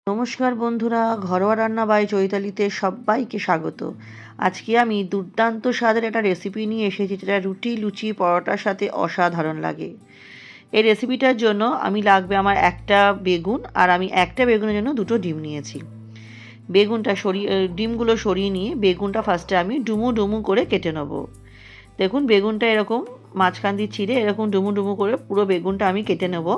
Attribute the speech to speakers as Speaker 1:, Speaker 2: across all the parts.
Speaker 1: নমস্কার বন্ধুরা, ঘরোয়া রান্না বাই চৈতালিতে সবাইকে স্বাগত। আজকে আমি দুর্দান্ত স্বাদের একটা রেসিপি নিয়ে এসেছি, যেটা রুটি, লুচি, পরোটার সাথে অসাধারণ লাগে। এই রেসিপিটার জন্য লাগবে আমার একটা বেগুন, আর আমি একটা বেগুনের জন্য দুটো ডিম নিয়েছি। ডিমগুলো সরিয়ে নিয়ে বেগুনটা ফার্স্টে আমি ডুমু ডুমু করে কেটে নেব। দেখুন, বেগুনটা এরকম মাঝখান দিয়ে ছিঁড়ে এরকম ডুমু ডুমু করে পুরো বেগুনটা আমি কেটে নেব।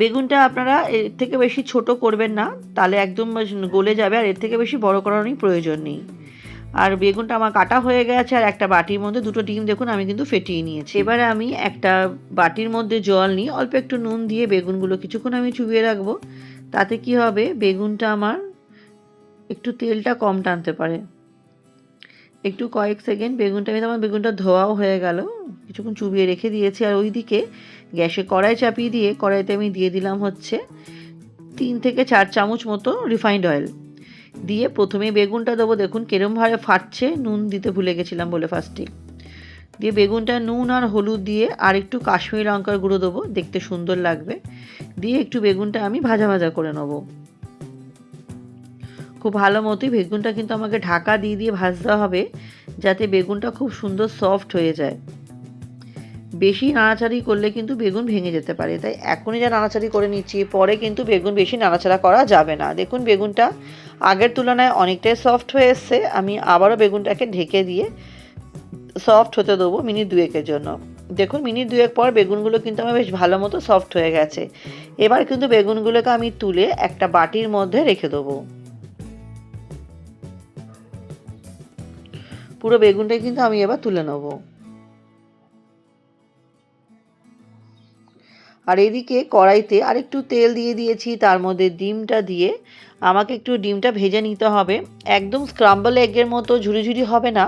Speaker 1: বেগুনটা আপনারা এর থেকে বেশি ছোট করবেন না, তাহলে একদম গলে যাবে, আর এর থেকে বেশি বড় করারই প্রয়োজন নেই। আর বেগুনটা আমার কাটা হয়ে গেছে, আর একটা বাটির মধ্যে দুটো ডিম দেখুন আমি কিন্তু ফেটিয়ে নিয়েছি। এবারে আমি একটা বাটির মধ্যে জল নিয়ে অল্প একটু নুন দিয়ে বেগুনগুলো কিছুক্ষণ আমি চুবিয়ে রাখবো। তাতে কি হবে, বেগুনটা আমার একটু তেলটা কম টানতে পারে। একটু কয়েক সেকেন্ড বেগুনটা ধোয়াও হয়ে গেল, কিছুক্ষণ চুবিয়ে রেখে দিয়েছি। আর ওইদিকে গ্যাসে কড়াই চাপিয়ে দিয়ে কড়াইতে আমি দিয়ে দিলাম হচ্ছে 3 থেকে 4 চামচ মতো রিফাইন্ড অয়েল। দিয়ে প্রথমে বেগুনটা দেবো, দেখুন কিরমভাবে ফাটছে, নুন দিতে ভুলে গেছিলাম বলে ফার্স্টে। দিয়ে বেগুনটা নুন আর হলুদ দিয়ে আর একটু কাশ্মীরি লঙ্কার গুঁড়ো দেবো, দেখতে সুন্দর লাগবে। দিয়ে একটু বেগুনটা আমি ভাজা ভাজা করে নেবো। খুব ভালো মতোই বেগুনটা কিন্তু আমাকে ঢাকা দিয়ে দিয়ে ভাজতে হবে, যাতে বেগুনটা খুব সুন্দর সফট হয়ে যায়। বেশি নাড়াচাড়ি করলে কিন্তু বেগুন ভেঙে যেতে পারে, তাই এখনই যা নাড়াচাড়ি করে নিচ্ছি, পরে কিন্তু বেগুন বেশি নাড়াচাড়া করা যাবে না। দেখুন বেগুনটা আগের তুলনায় অনেকটাই সফট হয়ে এসছে। আমি আবারও বেগুনটাকে ঢেকে দিয়ে সফট হতে দেবো মিনিট 2-এর জন্য। দেখুন মিনিট 2 পর বেগুনগুলো কিন্তু আমার বেশ ভালো মতো সফট হয়ে গেছে। এবার কিন্তু বেগুনগুলোকে আমি তুলে একটা বাটির মধ্যে রেখে দেবো। পুরো বেগুনটাই কিন্তু আমি এবার তুলে নেব। আর এদিকে কড়াইতে আরেকটু তেল দিয়ে দিয়েছি, তার মধ্যে ডিমটা দিয়ে আমাকে একটু ডিমটা ভেজে নিতে হবে। একদম স্ক্রাম্বল এগের মতো ঝুরি ঝুরি হবে না,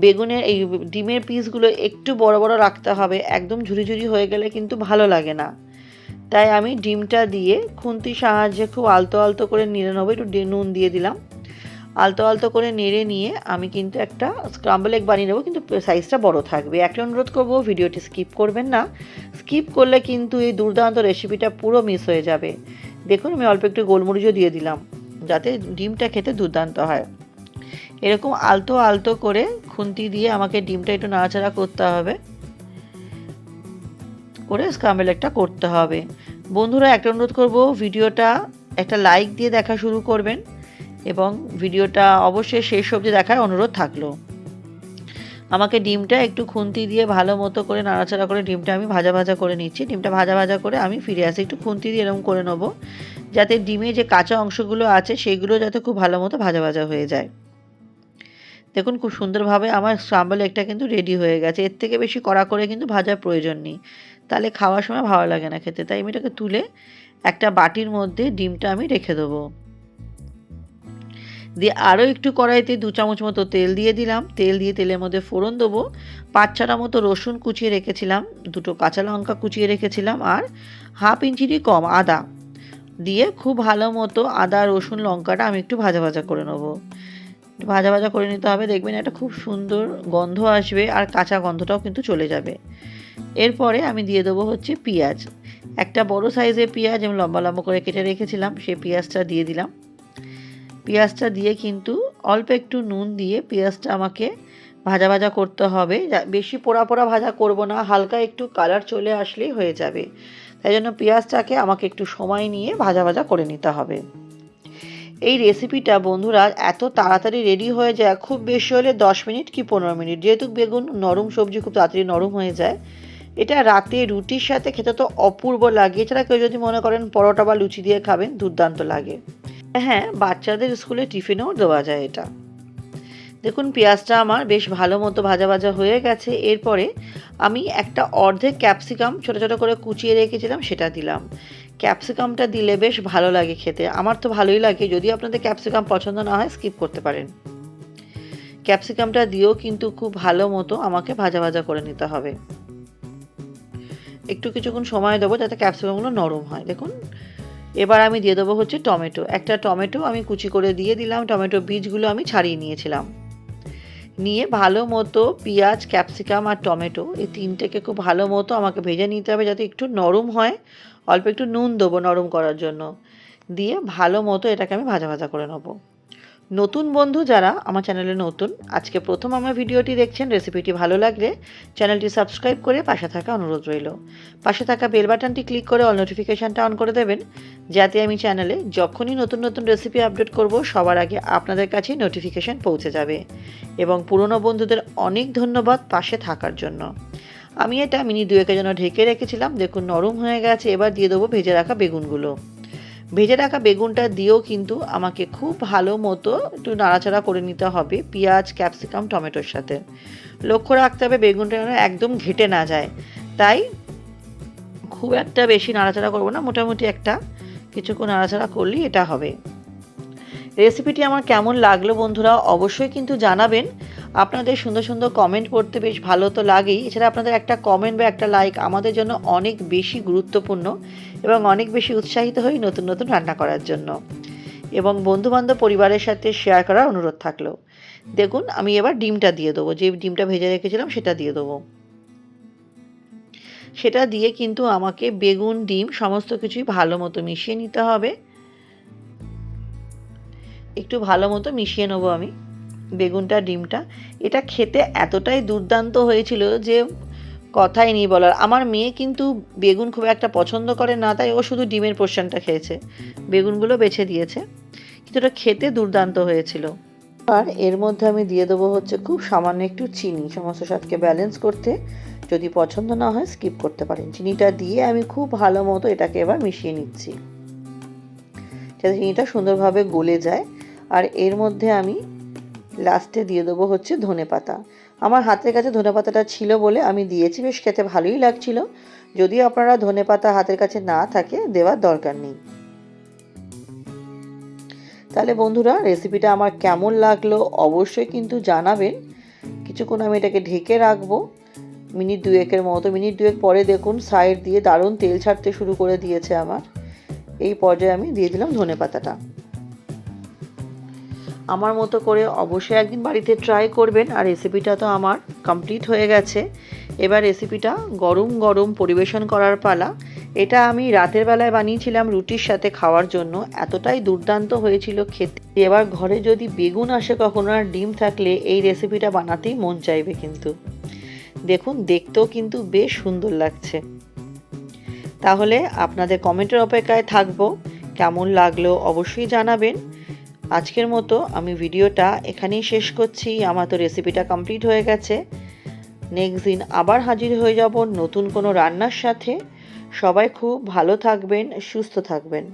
Speaker 1: বেগুনের এই ডিমের পিসগুলো একটু বড় বড় রাখতে হবে। একদম ঝুরি ঝুরি হয়ে গেলে কিন্তু ভালো লাগে না। তাই আমি ডিমটা দিয়ে খুন্তির সাহায্যে খুব আলতো আলতো করে নেড়ে নেবো। একটু নুন দিয়ে দিলাম, আলতো আলতো করে নেড়ে নিয়ে আমি কিন্তু একটা স্ক্রাম্বল এগ বানিয়ে নেবো, কিন্তু সাইজটা বড় থাকবে। একটা অনুরোধ করবো, ভিডিওটি স্কিপ করবেন না। স্কিপ করলে কিন্তু এই দুর্দান্ত রেসিপিটা পুরো মিস হয়ে যাবে। দেখুন আমি অল্প একটু গোলমরিচও দিয়ে দিলাম, যাতে ডিমটা খেতে দুর্দান্ত হয়। এরকম আলতো আলতো করে খুন্তি দিয়ে আমাকে ডিমটা একটু নাড়াচাড়া করতে হবে, করে স্ক্রাম্বল এগটা করতে হবে। বন্ধুরা একটা অনুরোধ করবো, ভিডিওটা একটা লাইক দিয়ে দেখা শুরু করবেন, এবং ভিডিওটা অবশ্যই শেষ অবধি দেখার অনুরোধ থাকলো। আমাকে ডিমটা একটু খুন্তি দিয়ে ভালো মতো করে নাড়াচাড়া করে ডিমটা আমি ভাজা ভাজা করে নিচ্ছি। ডিমটা ভাজা ভাজা করে আমি ফিরে আসি, একটু খুন্তি দিয়ে এরকম করে নেবো, যাতে ডিমে যে কাঁচা অংশগুলো আছে সেগুলো যাতে খুব ভালো মতো ভাজা ভাজা হয়ে যায়। দেখুন খুব সুন্দরভাবে আমার স্ক্রাম্বল এগটা কিন্তু রেডি হয়ে গেছে। এর থেকে বেশি কড়া করে কিন্তু ভাজার প্রয়োজন নেই, তাহলে খাওয়ার সময় ভালো লাগে না খেতে। তাই আমি এটাকে তুলে একটা বাটির মধ্যে ডিমটা আমি রেখে দেবো। দিয়ে আরও একটু কড়াইতে 2 চামচ মতো তেল দিয়ে দিলাম। তেল দিয়ে তেলের মধ্যে ফোড়ন দেবো। 5-6টা মতো রসুন কুচিয়ে রেখেছিলাম, 2টো কাঁচা লঙ্কা কুচিয়ে রেখেছিলাম, আর হাফ ইঞ্চিরই কম আদা দিয়ে খুব ভালো মতো আদা রসুন লঙ্কাটা আমি একটু ভাজা ভাজা করে নেবো। ভাজা ভাজা করে নিতে হবে, দেখবেন একটা খুব সুন্দর গন্ধ আসবে, আর কাঁচা গন্ধটাও কিন্তু চলে যাবে। এরপরে আমি দিয়ে দেবো হচ্ছে পেঁয়াজ। একটা বড় সাইজের পেঁয়াজ আমি লম্বা লম্বা করে কেটে রেখেছিলাম, সেই পেঁয়াজটা দিয়ে দিলাম। পেঁয়াজটা দিয়ে কিন্তু অল্প একটু নুন দিয়ে পেঁয়াজটা আমাকে ভাজা ভাজা করতে হবে। বেশি পোড়া পোড়া ভাজা করব না, হালকা একটু কালার চলে আসলেই হয়ে যাবে। তাই জন্য পেঁয়াজটাকে আমাকে একটু সময় নিয়ে ভাজা ভাজা করে নিতে হবে। এই রেসিপিটা বন্ধুরা এত তাড়াতাড়ি রেডি হয়ে যায়, খুব বেশি হলে 10 মিনিট কি 15 মিনিট। যেহেতু বেগুন নরম সবজি, খুব তাড়াতাড়ি নরম হয়ে যায়। এটা রাতে রুটির সাথে খেতে তো অপূর্ব লাগে। এছাড়া কেউ যদি মনে করেন পরোটা বা লুচি দিয়ে খাবেন, দুর্দান্ত লাগে। হ্যাঁ, বাচ্চাদের স্কুলে টিফিনেও দেওয়া যায় এটা। দেখুন পেঁয়াজটা আমার বেশ ভালো মতো ভাজা ভাজা হয়ে গেছে। এরপরে আমি একটা অর্ধেক ক্যাপসিকাম ছোটো ছোটো করে কুচিয়ে রেখেছিলাম, সেটা দিলাম। ক্যাপসিকামটা দিলে বেশ ভালো লাগে খেতে, আমার তো ভালোই লাগে। যদি আপনাদের ক্যাপসিকাম পছন্দ না হয় স্কিপ করতে পারেন। ক্যাপসিকামটা দিয়েও কিন্তু খুব ভালো মতো আমাকে ভাজা ভাজা করে নিতে হবে। একটু কিছুক্ষণ সময় দেবো যাতে ক্যাপসিকামগুলো নরম হয়। দেখুন এবার আমি দিয়ে দেবো হচ্ছে টমেটো। একটা টমেটো আমি কুচি করে দিয়ে দিলাম। টমেটো বীজগুলো আমি ছাড়িয়ে নিয়েছিলাম। নিয়ে ভালো মতো পেঁয়াজ, ক্যাপসিকাম আর টমেটো এই তিনটেকে খুব ভালো মতো আমাকে ভেজে নিতে হবে, যাতে একটু নরম হয়। অল্প একটু নুন দেবো নরম করার জন্য। দিয়ে ভালো মতো এটাকে আমি ভাজা ভাজা করে নেব। নতুন বন্ধু যারা আমার চ্যানেলে নতুন, আজকে প্রথম আমার ভিডিওটি দেখছেন, রেসিপিটি ভালো লাগলে চ্যানেলটি সাবস্ক্রাইব করে পাশে থাকা অনুরোধ রইল। পাশে থাকা বেল বাটনটি ক্লিক করে অল নোটিফিকেশানটা অন করে দেবেন, যাতে আমি চ্যানেলে যখনই নতুন নতুন রেসিপি আপডেট করব সবার আগে আপনাদের কাছেই নোটিফিকেশান পৌঁছে যাবে। এবং পুরনো বন্ধুদের অনেক ধন্যবাদ পাশে থাকার জন্য। আমি এটা মিনিট 2-এর জন্য ঢেকে রেখেছিলাম। দেখুন নরম হয়ে গেছে। এবার দিয়ে দেবো ভেজে রাখা বেগুনগুলো। ভেজে রাখা বেগুনটা দিয়েও কিন্তু আমাকে খুব ভালো মতো একটু নাড়াচাড়া করে নিতে হবে পেঁয়াজ, ক্যাপসিকাম, টমেটোর সাথে। লক্ষ্য রাখতে হবে বেগুনটা যেন একদম ঘেটে না যায়। তাই খুব একটা বেশি নাড়াচাড়া করবো না, মোটামুটি একটা কিছুক্ষণ নাড়াচাড়া করলেই এটা হবে। রেসিপিটি আমার কেমন লাগলো বন্ধুরা অবশ্যই কিন্তু জানাবেন। আপনাদের সুন্দর সুন্দর কমেন্ট পড়তে বেশ ভালো তো লাগেই, এছাড়া আপনাদের একটা কমেন্ট বা একটা লাইক আমাদের জন্য অনেক বেশি গুরুত্বপূর্ণ এবং অনেক বেশি উৎসাহিত হই নতুন নতুন রান্না করার জন্য। এবং বন্ধুবান্ধব পরিবারের সাথে শেয়ার করার অনুরোধ থাকলো। দেখুন আমি এবার ডিমটা দিয়ে দেবো, যে ডিমটা ভেজে রেখেছিলাম সেটা দিয়ে দেবো। সেটা দিয়ে কিন্তু আমাকে বেগুন, ডিম সমস্ত কিছুই ভালো মতো মিশিয়ে নিতে হবে। একটু ভালো মতো মিশিয়ে নেবো আমি বেগুনটা, ডিমটা। এটা খেতে এতটাই দুর্দান্ত হয়েছিল যে কথাই নেই বলার। আমার মেয়ে কিন্তু বেগুন খুব একটা পছন্দ করে না, তাই ও শুধু ডিমের পোর্শনটা খেয়েছে, বেগুনগুলো বেছে দিয়েছে। কিন্তু এটা খেতে দুর্দান্ত হয়েছিল। আর এর মধ্যে আমি দিয়ে দেবো হচ্ছে খুব সামান্য একটু চিনি, সমস্ত স্বাদকে ব্যালেন্স করতে। যদি পছন্দ না হয় স্কিপ করতে পারেন। চিনিটা দিয়ে আমি খুব ভালো মতো এটাকে এবার মিশিয়ে নিচ্ছি, যাতে চিনিটা সুন্দরভাবে গলে যায়। আর এর মধ্যে আমি লাস্টে দিয়ে দেবো হচ্ছে ধনেপাতা। আমার হাতের কাছে ধনেপাতাটা ছিল বলে আমি দিয়েছি, বেশ খেতে ভালোই লাগছিল। যদি আপনারা ধনেপাতা হাতের কাছে না থাকে দেওয়ার দরকার নেই। তাহলে বন্ধুরা রেসিপিটা আমার কেমন লাগলো অবশ্যই কিন্তু জানাবেন। কিছুক্ষণ আমি এটাকে ঢেকে রাখবো মিনিট 2-এর মতো। মিনিট 2 পরে দেখুন সাইড দিয়ে দারুণ তেল ছাড়তে শুরু করে দিয়েছে আমার। এই পর্যায়ে আমি দিয়ে দিলাম ধনেপাতাটা। আমার মতো করে অবশ্যই একদিন বাড়িতে ট্রাই করবেন। আর রেসিপিটা তো আমার কমপ্লিট হয়ে গেছে। এবার রেসিপিটা গরম গরম পরিবেশন করার পালা। এটা আমি রাতের বেলায় বানিয়েছিলাম রুটির সাথে খাওয়ার জন্য, এতটাই দুর্দান্ত হয়েছিল খেতে। এবার ঘরে যদি বেগুন আসে কখনো আর ডিম থাকলে এই রেসিপিটা বানাতেই মন চাইবে কিন্তু। দেখুন দেখতেও কিন্তু বেশ সুন্দর লাগছে। তাহলে আপনাদের কমেন্টের অপেক্ষায় থাকবো। কেমন লাগলো অবশ্যই জানাবেন। আজকের মতো আমি ভিডিওটা এখানেই শেষ করছি। আমার তো রেসিপিটা কমপ্লিট হয়ে গেছে। নেক্সট দিন আবার হাজির হয়ে যাব নতুন কোনো রান্নার সাথে। সবাই খুব ভালো থাকবেন, সুস্থ থাকবেন।